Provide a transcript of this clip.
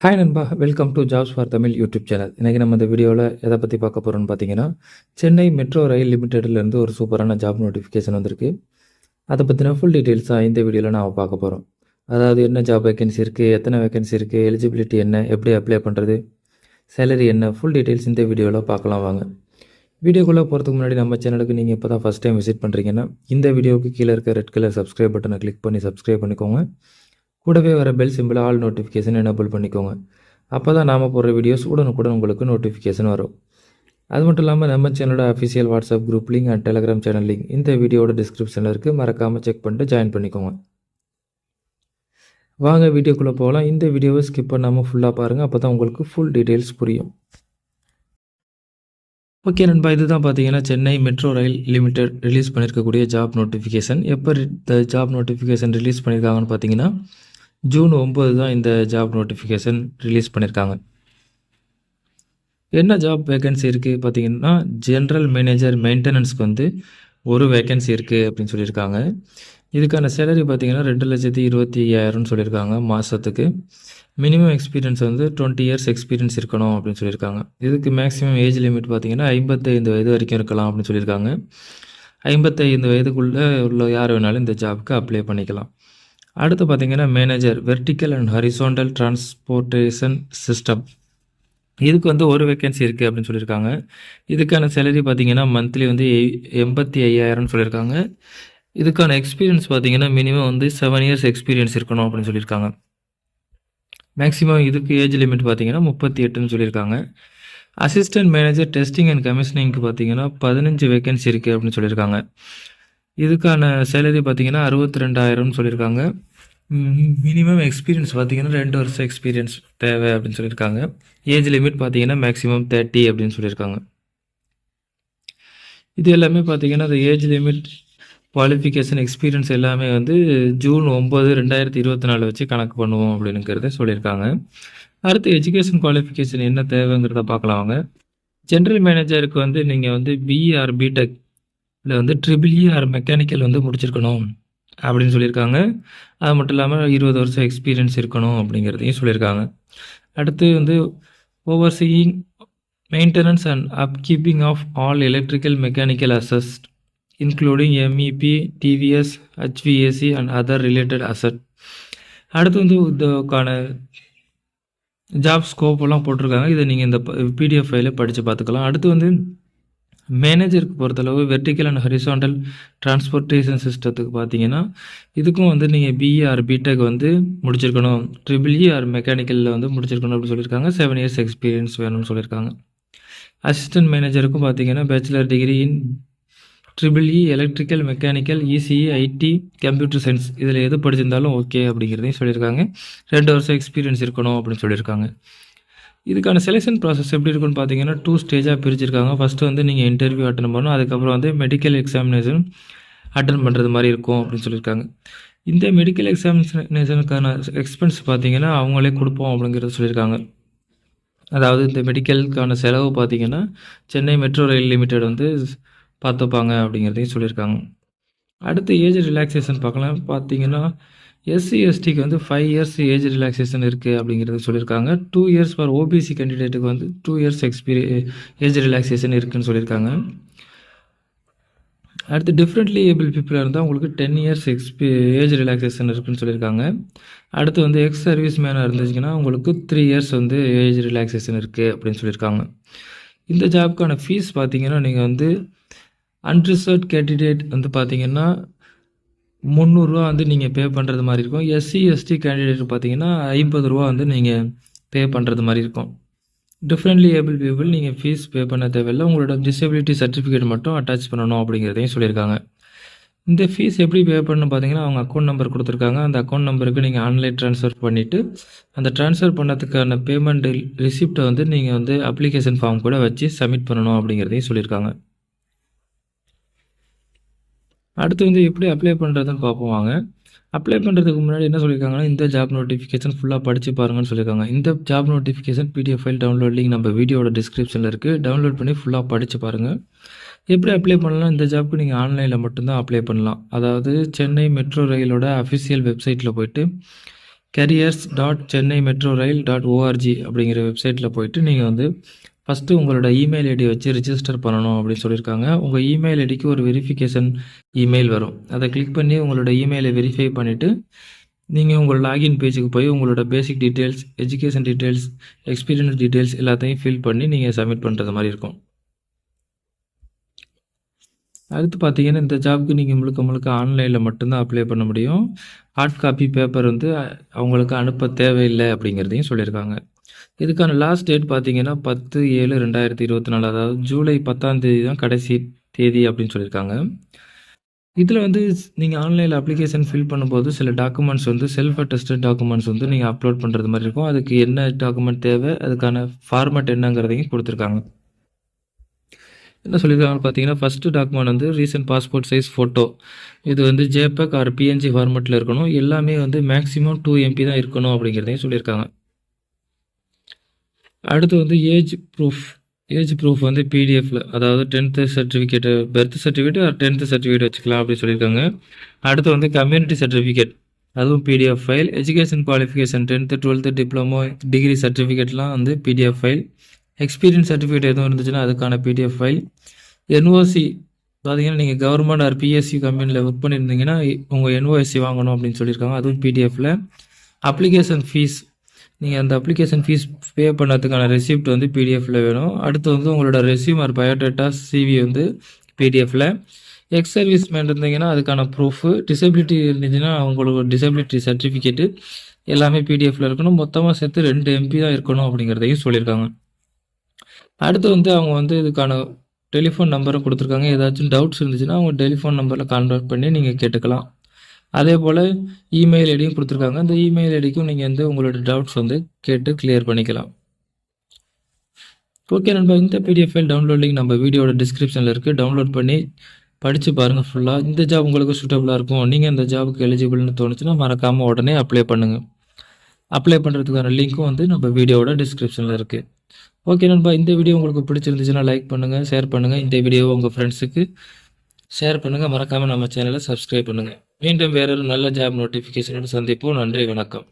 Hi நண்பா, welcome to jobs for Tamil YouTube channel. இன்றைக்கி நம்ம இந்த வீடியோவில் எதை பற்றி பார்க்க போகிறோம்னு பார்த்தீங்கன்னா, சென்னை மெட்ரோ ரயில் லிமிடெட்லேருந்து ஒரு சூப்பரான ஜாப் நோட்டிஃபிகேஷன் வந்திருக்கு. அதை பற்றின ஃபுல் டீட்டெயில்ஸாக இந்த வீடியோவில் நாம் பார்க்க போகிறோம். அதாவது என்ன ஜாப் வேகன்சி இருக்குது, எத்தனை வேகன்சி இருக்குது, எலிஜிபிலிட்டி என்ன, எப்படி அப்ளை பண்ணுறது, சேலரி என்ன, ஃபுல் டீட்டெயில்ஸ் இந்த வீடியோவில் பார்க்கலாம் வாங்க. வீடியோக்குள்ளே போகிறதுக்கு முன்னாடி நம்ம சேனலுக்கு நீங்கள் இப்போ தான் ஃபஸ்ட் டைம் விசிட் பண்ணுறீங்கன்னா, இந்த வீடியோவுக்கு கீழே இருக்க ரெட் கலர் சப்ஸ்கிரைப் பட்டனை கிளிக் பண்ணி சப்ஸ்கிரைப் பண்ணிக்கோங்க. கூடவே வர bell simple all notification enable பண்ணிக்கோங்க. அப்போ தான் நாம் போடுற வீடியோஸ் உடனுக்குடன் உங்களுக்கு நோட்டிஃபிகேஷன் வரும். அது மட்டும் இல்லாமல் நம்ம சேனலோட official WhatsApp group link and Telegram channel link இந்த வீடியோட டிஸ்கிரிப்ஷனில் இருக்குது. மறக்காமல் செக் பண்ணிட்டு ஜாயின் பண்ணிக்கோங்க. வாங்க வீடியோக்குள்ளே போகலாம். இந்த வீடியோவை ஸ்கிப் பண்ணாமல் ஃபுல்லாக பாருங்கள். அப்போ தான் உங்களுக்கு ஃபுல் டீட்டெயில்ஸ் புரியும். ஓகே நண்பா, இதுதான் பார்த்தீங்கன்னா Chennai metro rail limited release பண்ணியிருக்கக்கூடிய ஜாப் நோட்டிஃபிகேஷன். எப்போ இந்த ஜாப் நோட்டிஃபிகேஷன் ரிலீஸ் பண்ணியிருக்காங்கன்னு பார்த்தீங்கன்னா, ஜூன் 9 தான் இந்த ஜாப் நோட்டிஃபிகேஷன் ரிலீஸ் பண்ணியிருக்காங்க. என்ன ஜாப் வேகன்சி இருக்குது பார்த்தீங்கன்னா, ஜென்ரல் மேனேஜர் மெயின்டெனன்ஸ்க்கு ஒரு வேகன்சி இருக்குது அப்படின்னு சொல்லியிருக்காங்க. இதுக்கான சேலரி பார்த்தீங்கன்னா 2,25,000 சொல்லியிருக்காங்க மாதத்துக்கு. மினிமம் எக்ஸ்பீரியன்ஸ் 20 இயர்ஸ் எக்ஸ்பீரியன்ஸ் இருக்கணும் அப்படின்னு சொல்லியிருக்காங்க. இதுக்கு மேக்ஸிமம் ஏஜ் லிமிட் பார்த்தீங்கன்னா 55 வயது வரைக்கும் இருக்கலாம் அப்படின்னு சொல்லியிருக்காங்க. 55 வயதுக்குள்ளே உள்ள யார் வேணாலும் இந்த ஜாப்க்கு அப்ளை பண்ணிக்கலாம். அடுத்து பார்த்தீங்கன்னா manager vertical and horizontal transportation system. இதுக்கு ஒரு வேகன்சி இருக்குது அப்படின்னு சொல்லியிருக்காங்க. இதுக்கான சேலரி பார்த்தீங்கன்னா மந்த்லி 85,000 சொல்லியிருக்காங்க. இதுக்கான எக்ஸ்பீரியன்ஸ் பார்த்தீங்கன்னா மினிமம் 7 இயர்ஸ் எக்ஸ்பீரியன்ஸ் இருக்கணும் அப்படின்னு சொல்லியிருக்காங்க. மேக்ஸிமம் இதுக்கு ஏஜ் லிமிட் பார்த்தீங்கன்னா 38 சொல்லியிருக்காங்க. அசிஸ்டன்ட் மேனேஜர் டெஸ்டிங் அண்ட் கமிஷனிங்க்கு பார்த்தீங்கன்னா 15 வேகன்சி இருக்குது அப்படின்னு சொல்லியிருக்காங்க. இதுக்கான சேலரி பார்த்தீங்கன்னா 62,000 சொல்லியிருக்காங்க. மினிமம் எக்ஸ்பீரியன்ஸ் பார்த்தீங்கன்னா 2 வருஷம் எக்ஸ்பீரியன்ஸ் தேவை அப்படின்னு சொல்லியிருக்காங்க. ஏஜ் லிமிட் பார்த்தீங்கன்னா மேக்ஸிமம் 30 அப்படின்னு சொல்லியிருக்காங்க. இது எல்லாமே பார்த்தீங்கன்னா அந்த ஏஜ் லிமிட், குவாலிஃபிகேஷன், எக்ஸ்பீரியன்ஸ் எல்லாமே ஜூன் 9, 2024 வச்சு கணக்கு பண்ணுவோம் அப்படிங்கிறத சொல்லியிருக்காங்க. அடுத்து எஜுகேஷன் குவாலிஃபிகேஷன் என்ன தேவைங்கிறத பார்க்கலாம் வாங்க. ஜென்ரல் மேனேஜருக்கு நீங்கள் பிஇ ஆர் பிடெக் இல்லை ட்ரிபிள் இ ஆர் மெக்கானிக்கல் முடிச்சிருக்கணும் அப்படின்னு சொல்லியிருக்காங்க. அது மட்டும் இல்லாமல் 20 வருஷம் எக்ஸ்பீரியன்ஸ் இருக்கணும் அப்படிங்கிறதையும் சொல்லியிருக்காங்க. அடுத்து overseeing maintenance and upkeeping of all electrical mechanical asset including MEP, TVS, HVAC and other related asset. அடுத்து இதுக்கான ஜாப் ஸ்கோப் எல்லாம் போட்டிருக்காங்க. இதை நீங்கள் இந்த பிடிஎஃப் ஃபைலில் படித்து பார்த்துக்கலாம். அடுத்து மேனேஜருக்கு பொறுத்தளவு வெர்டிக்கல் அண்ட் ஹரிசாண்டல் டிரான்ஸ்போர்ட்டேஷன் சிஸ்டத்துக்கு பார்த்தீங்கன்னா இதுக்கும் நீங்கள் பிஇ ஆர் பிடெக் முடிச்சிருக்கணும், ட்ரிபிள் இ ஆர் மெக்கானிக்கலில் முடிச்சிருக்கணும் அப்படின்னு சொல்லியிருக்காங்க. 7 இயர்ஸ் எக்ஸ்பீரியன்ஸ் வேணும்னு சொல்லியிருக்காங்க. அசிஸ்டன்ட் மேனேஜருக்கும் பார்த்தீங்கன்னா bachelor degree in triple E, electrical, mechanical, ECE, IT, computer science இதில் எது படிச்சிருந்தாலும் ஓகே அப்படிங்கிறதையும் சொல்லியிருக்காங்க. 2 வருஷம் எக்ஸ்பீரியன்ஸ் இருக்கணும் அப்படின்னு சொல்லியிருக்காங்க. இதுக்கான செலெக்ஷன் ப்ராசஸ் எப்படி இருக்குன்னு பார்த்தீங்கன்னா 2 ஸ்டேஜாக பிரிச்சிருக்காங்க. ஃபஸ்ட்டு நீங்கள் இன்டர்வியூ அட்டன் பண்ணணும். அதுக்கப்புறம் மெடிக்கல் எக்ஸாமினேஷன் அட்டன் பண்ணுறது மாதிரி இருக்கும் அப்படின்னு சொல்லியிருக்காங்க. இந்த மெடிக்கல் எக்ஸாமினேஷனுக்கான எக்ஸ்பென்ஸ் பார்த்தீங்கன்னா அவங்களே கொடுப்போம் அப்படிங்கிறத சொல்லியிருக்காங்க. அதாவது இந்த மெடிக்கலுக்கான செலவு பார்த்தீங்கன்னா சென்னை மெட்ரோ ரயில் லிமிடெட் பார்த்துப்பாங்க அப்படிங்கிறதையும் சொல்லியிருக்காங்க. அடுத்து ஏஜ் ரிலாக்ஸேஷன் பார்க்கலாம். பார்த்தீங்கன்னா எஸ்சி எஸ்டிக்கு 5 இயர்ஸ் ஏஜ் ரிலாக்ஸேஷன் இருக்குது அப்படிங்கிறத சொல்லியிருக்காங்க. 2 இயர்ஸ் ஃபார் ஓபிசி கேண்டிடேட்டுக்கு 2 இயர்ஸ் ஏஜ் ரிலாக்ஸேஷன் இருக்குதுன்னு சொல்லியிருக்காங்க. அடுத்து டிஃப்ரெண்ட்லி ஏபிள் பீப்புளாக இருந்தால் உங்களுக்கு 10 இயர்ஸ் ஏஜ் ரிலாக்ஸேஷன் இருக்குதுன்னு சொல்லியிருக்காங்க. அடுத்து எக்ஸ் சர்வீஸ் மேனாக இருந்துச்சுன்னா உங்களுக்கு 3 இயர்ஸ் ஏஜ் ரிலாக்ஸேஷன் இருக்குது அப்படின்னு சொல்லியிருக்காங்க. இந்த ஜாப்க்கான ஃபீஸ் பார்த்தீங்கன்னா நீங்கள் அன்ரிசர்வ்ட் கேண்டிடேட் பார்த்தீங்கன்னா 300 ரூபா நீங்கள் பே பண்ணுறது மாதிரி இருக்கும். எஸ்சி எஸ்டி கேண்டிடேட் பார்த்தீங்கன்னா 50 ரூபா நீங்கள் பே பண்ணுறது மாதிரி இருக்கும். டிஃப்ரெண்ட்லி ஏபிள் பீப்புள் நீங்கள் ஃபீஸ் பே பண்ண தேவையில்லை. உங்களோட டிசபிலிட்டி சர்டிஃபிகேட் மட்டும் அட்டாச் பண்ணணும் அப்படிங்கிறதையும் சொல்லியிருக்காங்க. இந்த ஃபீஸ் எப்படி பே பண்ணணும் பார்த்தீங்கன்னா அவங்க அக்கௌண்ட் நம்பர் கொடுத்துருக்காங்க. அந்த அக்கௌண்ட் நம்பருக்கு நீங்கள் ஆன்லைன் ட்ரான்ஸ்ஃபர் பண்ணிவிட்டு அந்த ட்ரான்ஸ்ஃபர் பண்ணதுக்கான பேமெண்ட் ரிசிப்டை நீங்கள் அப்ளிகேஷன் ஃபார்ம் கூட வச்சு சப்மிட் பண்ணணும் அப்படிங்கிறதையும் சொல்லியிருக்காங்க. அடுத்து எப்படி அப்ளை பண்ணுறதுன்னு பார்ப்போம் வாங்க. அப்ளை பண்ணுறதுக்கு முன்னாடி என்ன சொல்லியிருக்காங்கன்னா இந்த ஜாப் நோட்டிஃபிகேஷன் ஃபுல்லாக படித்து பாருங்கன்னு சொல்லியிருக்காங்க. இந்த job notification PDF file download link நம்ம வீடியோட டிஸ்கிரிப்ஷனில் இருக்குது. டவுன்லோட் பண்ணி ஃபுல்லாக படித்து பாருங்கள். எப்படி அப்ளை பண்ணலாம்? இந்த ஜாப்க்கு நீங்கள் ஆன்லைனில் மட்டும்தான் அப்ளை பண்ணலாம். அதாவது சென்னை மெட்ரோ ரயிலோட அஃபிஷியல் வெப்சைட்டில் போய்ட்டு careers.chennaimetrorail.org அப்படிங்கிற வெப்சைட்டில் போயிட்டு நீங்கள் வந்து ஃபஸ்ட்டு உங்களோட இமெயில் ஐடி வச்சு ரிஜிஸ்டர் பண்ணணும் அப்படின்னு சொல்லியிருக்காங்க. உங்கள் இமெயில் ஐடிக்கு ஒரு வெரிஃபிகேஷன் இமெயில் வரும். அதை கிளிக் பண்ணி உங்களோட இமெயிலை வெரிஃபை பண்ணிவிட்டு நீங்கள் உங்கள் லாகின் பேஜுக்கு போய் உங்களோட பேசிக் details, education details, experience details எல்லாத்தையும் ஃபில் பண்ணி நீங்கள் சப்மிட் பண்ணுறது மாதிரி இருக்கும். அடுத்து பார்த்தீங்கன்னா, இந்த ஜாப்க்கு நீங்கள் முழுக்க முழுக்க ஆன்லைனில் மட்டும்தான் அப்ளை பண்ண முடியும். ஹார்ட் காப்பி பேப்பர் வந்து அவங்களுக்கு அனுப்ப தேவையில்லை அப்படிங்கிறதையும் சொல்லியிருக்காங்க. இதுக்கான லாஸ்ட் டேட் பார்த்தீங்கன்னா 10/7/2024, அதாவது ஜூலை 10ஆம் தேதி தான் கடைசி தேதி அப்படின்னு சொல்லியிருக்காங்க. இதில் வந்து நீங்கள் ஆன்லைனில் அப்ளிகேஷன் ஃபில் பண்ணும்போது சில டாக்குமெண்ட்ஸ் வந்து செல்ஃப் அட்டஸ்டட் டாக்குமெண்ட்ஸ் வந்து நீங்கள் அப்லோட் பண்ணுறது மாதிரி இருக்கும். அதுக்கு என்ன டாக்குமெண்ட் தேவை, அதுக்கான ஃபார்மேட் என்னங்கிறதையும் கொடுத்துருக்காங்க. என்ன சொல்லியிருக்காங்கன்னு பார்த்தீங்கன்னா, ஃபஸ்ட்டு டாக்குமெண்ட் வந்து ரீசன்ட் பாஸ்போர்ட் சைஸ் ஃபோட்டோ. இது வந்து ஜேபெக் ஆர் பிஎன்ஜி ஃபார்மேட்டில் இருக்கணும். எல்லாமே வந்து மேக்ஸிமம் 2 MB தான் இருக்கணும் அப்படிங்கிறதையும் சொல்லியிருக்காங்க. அடுத்து வந்து ஏஜ் ப்ரூஃப் வந்து பிடிஎஃப்ல, அதாவது 10th certificate, birth certificate or 10th certificate வச்சுக்கலாம் அப்படின்னு சொல்லியிருக்காங்க. அடுத்து வந்து கம்யூனிட்டி சர்டிஃபிகேட், அதுவும் PDF file. Education qualification 10th 12th diploma, degree சர்டிஃபிகேட்லாம் வந்து பிடிஎஃப் ஃபைல். எக்ஸ்பீரியன்ஸ் சர்டிஃபிகேட் எதுவும் இருந்துச்சுன்னா அதுக்கான பிடிஎஃப் ஃபைல். என்ஓசி பார்த்தீங்கன்னா, நீங்கள் கவர்மெண்ட் ஆர் பிஎஸ்சி கம்பெனியில் ஒர்க் பண்ணியிருந்தீங்கன்னா உங்கள் என்ஓஎஸ்சி வாங்கணும் அப்படின்னு சொல்லியிருக்காங்க, அதுவும் பிடிஎஃப்பில். அப்ளிகேஷன் ஃபீஸ், நீங்கள் அந்த அப்ளிகேஷன் ஃபீஸ் பே பண்ணதுக்கான ரெசிப்ட் வந்து பிடிஎஃப்பில் வேணும். அடுத்து வந்து உங்களோட ரெஸ்யூம் ஆர் பயோடேட்டா சிவி வந்து பிடிஎஃப்பில். எக்ஸ் சர்வீஸ் மேன் இருந்தீங்கன்னா அதுக்கான ப்ரூஃபு. டிசபிலிட்டி இருந்துச்சுன்னா அவங்களுக்கு டிசபிலிட்டி சர்டிஃபிகேட்டு எல்லாமே பிடிஎஃப்பில் இருக்கணும். மொத்தமாக சேர்த்து 2 MB தான் இருக்கணும் அப்படிங்கிறதையும் சொல்லியிருக்காங்க. அடுத்து வந்து அவங்க வந்து இதுக்கான டெலிஃபோன் நம்பரும் கொடுத்துருக்காங்க. ஏதாச்சும் டவுட்ஸ் இருந்துச்சுன்னா அவங்க டெலிஃபோன் நம்பரில் கான்டாக்ட் பண்ணி நீங்கள் கேட்டுக்கலாம். அதே போல் இமெயில் ஐடியும் கொடுத்துருக்காங்க. அந்த இமெயில் ஐடிக்கும் நீங்கள் வந்து உங்களோட டவுட்ஸ் வந்து கேட்டு கிளியர் பண்ணிக்கலாம். ஓகே நண்பா, இந்த பிடிஎஃப் ஃபைல் டவுன்லோட் லிங்க் நம்ம வீடியோட டிஸ்கிரிப்ஷனில் இருக்குது. டவுன்லோட் பண்ணி படித்து பாருங்கள் ஃபுல்லாக. இந்த ஜாப் உங்களுக்கு சூட்டபுளாக இருக்கும், நீங்கள் இந்த ஜாபுக்கு எலிஜிபிள்னு தோணுச்சுன்னா மறக்காமல் உடனே அப்ளை பண்ணுங்கள். அப்ளை பண்ணுறதுக்கான லிங்க்கும் வந்து நம்ம வீடியோட டிஸ்கிரிப்ஷனில் இருக்குது. ஓகே நண்பா, இந்த வீடியோ உங்களுக்கு பிடிச்சிருந்துச்சுன்னா லைக் பண்ணுங்கள், ஷேர் பண்ணுங்கள். இந்த வீடியோவை உங்கள் ஃப்ரெண்ட்ஸுக்கு ஷேர் பண்ணுங்கள். மறக்காமல் நம்ம சேனலை சப்ஸ்கிரைப் பண்ணுங்கள். மீண்டும் வேறொரு நல்ல ஜாப் நோட்டிஃபிகேஷனோடு சந்திப்போம். நன்றி, வணக்கம்.